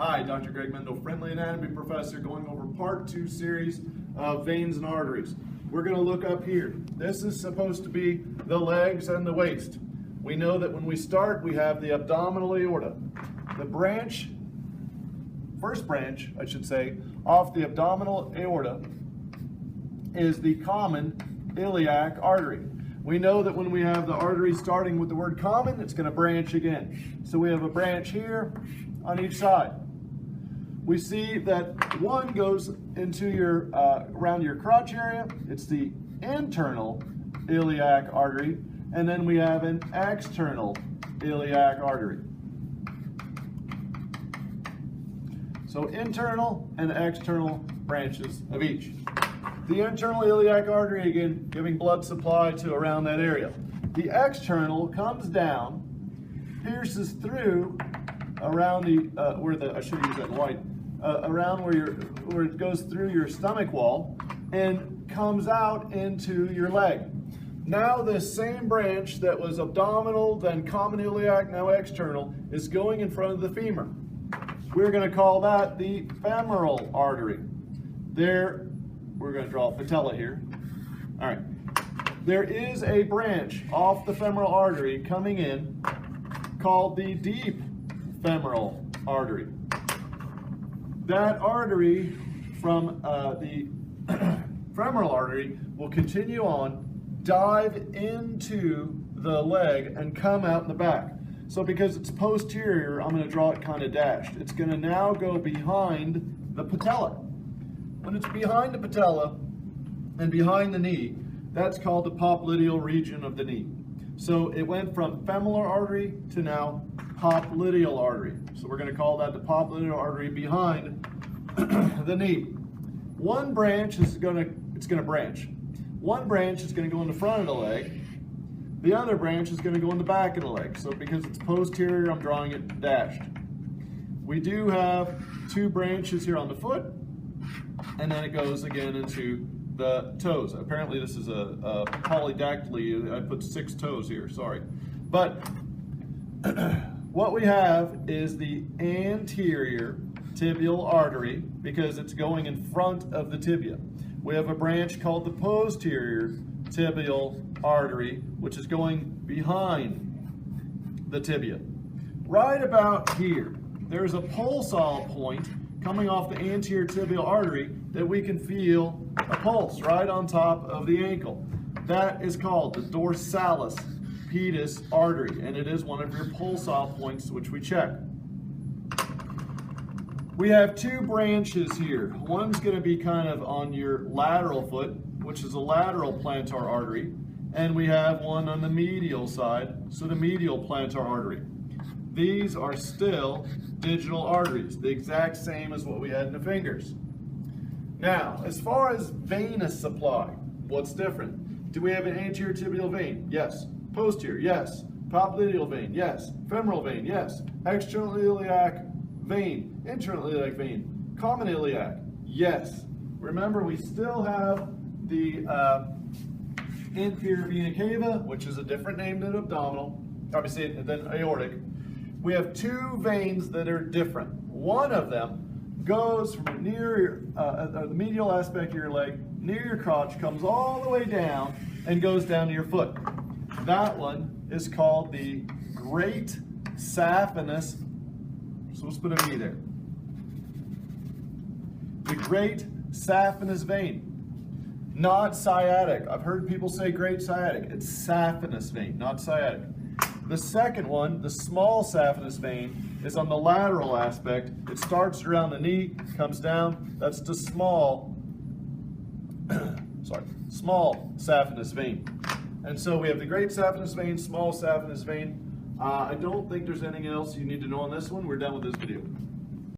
Hi, Dr. Greg Mendel, friendly anatomy professor, going over part 2 series of veins and arteries. We're going to look up here. This is supposed to be the legs and the waist. We know that when we start, we have the abdominal aorta. The branch, first branch, I should say, off the abdominal aorta is the common iliac artery. We know that when we have the artery starting with the word common, it's going to branch again. So we have a branch here on each side. We see that one goes into your around your crotch area. It's the internal iliac artery, and then we have an external iliac artery. So internal and external branches of each. The internal iliac artery, again, giving blood supply to around that area. The external comes down, pierces through around the I should use that white, around where it goes through your stomach wall and comes out into your leg. Now this same branch that was abdominal, then common iliac, now external, is going in front of the femur. We're going to call that the femoral artery. There, we're going to draw a patella here. All right. There is a branch off the femoral artery coming in called the deep femoral artery. That artery from the femoral artery will continue on, dive into the leg, and come out in the back. So because it's posterior, I'm going to draw it kind of dashed. It's going to now go behind the patella. When it's behind the patella and behind the knee, that's called the popliteal region of the knee. So it went from femoral artery to now popliteal artery. So we're going to call that the popliteal artery behind the knee. One branch is going to branch. One branch is going to go in the front of the leg. The other branch is going to go in the back of the leg. So because it's posterior, I'm drawing it dashed. We do have two branches here on the foot, and then it goes again into the toes. Apparently this is a polydactyly. I put 6 toes here, sorry. But what we have is the anterior tibial artery because it's going in front of the tibia. We have a branch called the posterior tibial artery, which is going behind the tibia. Right about here, there's a pulsal point coming off the anterior tibial artery that we can feel a pulse right on top of the ankle. That is called the dorsalis pedis artery, and it is one of your pulsal points which we check. We have 2 branches here. One's going to be kind of on your lateral foot, which is a lateral plantar artery, and we have one on the medial side, so the medial plantar artery. These are still digital arteries, the exact same as what we had in the fingers. Now, as far as venous supply, what's different? Do we have an anterior tibial vein? Yes. Posterior? Yes. Popliteal vein? Yes. Femoral vein? Yes. External iliac vein? Internal iliac vein? Common iliac? Yes. Remember, we still have the inferior vena cava, which is a different name than abdominal, obviously than aortic. We have 2 veins that are different. One of them goes from near the medial aspect of your leg, near your crotch, comes all the way down and goes down to your foot. That one is called the great saphenous, so let's put a V there. The great saphenous vein. Not sciatic. I've heard people say great sciatic. It's saphenous vein, not sciatic. The second one, the small saphenous vein, is on the lateral aspect. It starts around the knee, comes down. That's the small saphenous vein. And so we have the great saphenous vein, small saphenous vein. I don't think there's anything else you need to know on this one. We're done with this video.